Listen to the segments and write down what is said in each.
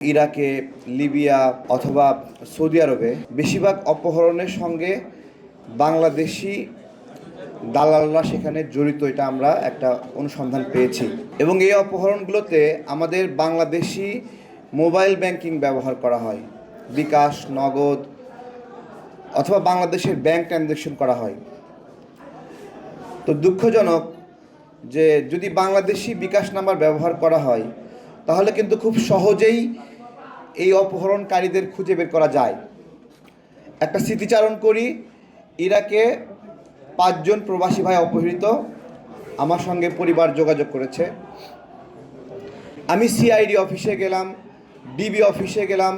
ইরাকে, লিবিয়া অথবা সৌদি আরবে বেশিরভাগ অপহরণের সঙ্গে বাংলাদেশি দালালরা সেখানে জড়িত, এটা আমরা একটা অনুসন্ধান পেয়েছি। এবং এই অপহরণগুলোতে আমাদের বাংলাদেশি মোবাইল ব্যাংকিং ব্যবহার করা হয়, বিকাশ, নগদ অথবা বাংলাদেশের ব্যাংক ট্রানজ্যাকশন করা হয়। তো দুঃখজনক যে যদি বাংলাদেশি বিকাশ নাম্বার ব্যবহার করা হয় তাহলে কিন্তু খুব সহজেই এই অপহরণকারীদের খুঁজে বের করা যায়। একটা স্মৃতিচারণ করি, ইরাকে 5 জন প্রবাসী ভাই অপহৃত, আমার সঙ্গে পরিবার যোগাযোগ করেছে। আমি সিআইডি অফিসে গেলাম, ডিবি অফিসে গেলাম।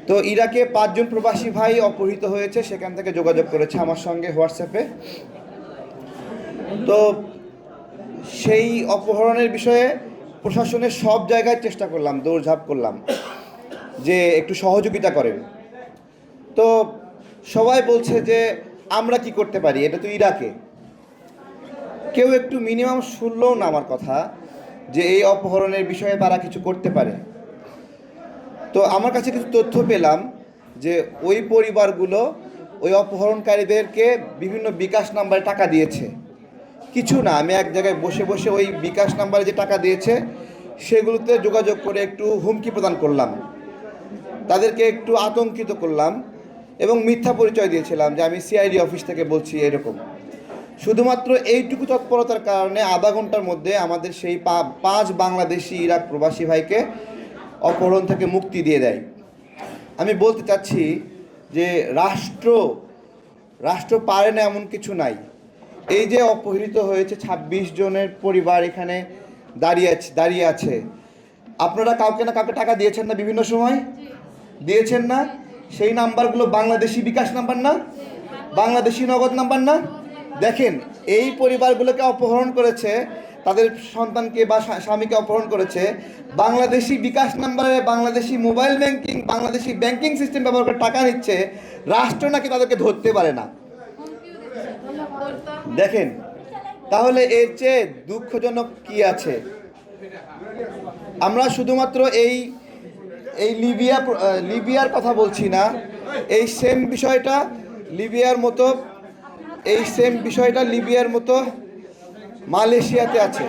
তো ইরাকে 5 জন প্রবাসী ভাই অপহৃত হয়েছে, সেখান থেকে যোগাযোগ করেছে আমার সঙ্গে হোয়াটসঅ্যাপে। তো সেই অপহরণের বিষয়ে প্রশাসনের সব জায়গায় চেষ্টা করলাম, দৌড়ঝাঁপ করলাম যে একটু সহযোগিতা করেন। তো সবাই বলছে যে আমরা কি করতে পারি, এটা তো ইরাকে। কেউ একটু মিনিমাম শুনলও না আমার কথা যে এই অপহরণের বিষয়ে তারা কিছু করতে পারে। তো আমার কাছে কিছু তথ্য পেলাম যে ওই পরিবারগুলো ওই অপহরণকারীদেরকে বিভিন্ন বিকাশ নাম্বারে টাকা দিয়েছে। কিছু না, আমি এক জায়গায় বসে বসে ওই বিকাশ নাম্বারে যে টাকা দিয়েছে সেগুলোতে যোগাযোগ করে একটু হুমকি প্রদান করলাম, তাদেরকে একটু আতঙ্কিত করলাম এবং মিথ্যা পরিচয় দিয়েছিলাম যে আমি সিআইডি অফিস থেকে বলছি এরকম। শুধুমাত্র এইটুকু তৎপরতার কারণে আধা ঘন্টার মধ্যে আমাদের সেই 5 বাংলাদেশি ইরাক প্রবাসী ভাইকে অপহরণ থেকে মুক্তি দিয়ে দেয়। আমি বলতে চাচ্ছি যে রাষ্ট্র পারে না এমন কিছু নাই। এই যে অপহৃত হয়েছে 26 জনের পরিবার এখানে দাঁড়িয়ে আছে, আপনারা কাউকে না কাউকে টাকা দিয়েছেন না, বিভিন্ন সময় দিয়েছেন না? সেই নাম্বারগুলো বাংলাদেশি বিকাশ নাম্বার না, বাংলাদেশি নগদ নাম্বার না? দেখেন, এই পরিবারগুলোকে অপহরণ করেছে, তাদের সন্তানকে বা স্বামীকে অপহরণ করেছে, বাংলাদেশি বিকাশ নাম্বারে Bangladeshi mobile banking, Bangladeshi banking system ব্যবহার করে টাকা নিচ্ছে, রাষ্ট্র নাকি তাদেরকে ধরতে পারে না। দেখেন, তাহলে এর চেয়ে দুঃখজনক কি আছে? আমরা শুধুমাত্র এই লিবিয়ার কথা বলছি না, এই সেম বিষয়টা লিবিয়ার মতো মালয়েশিয়াতে আছে।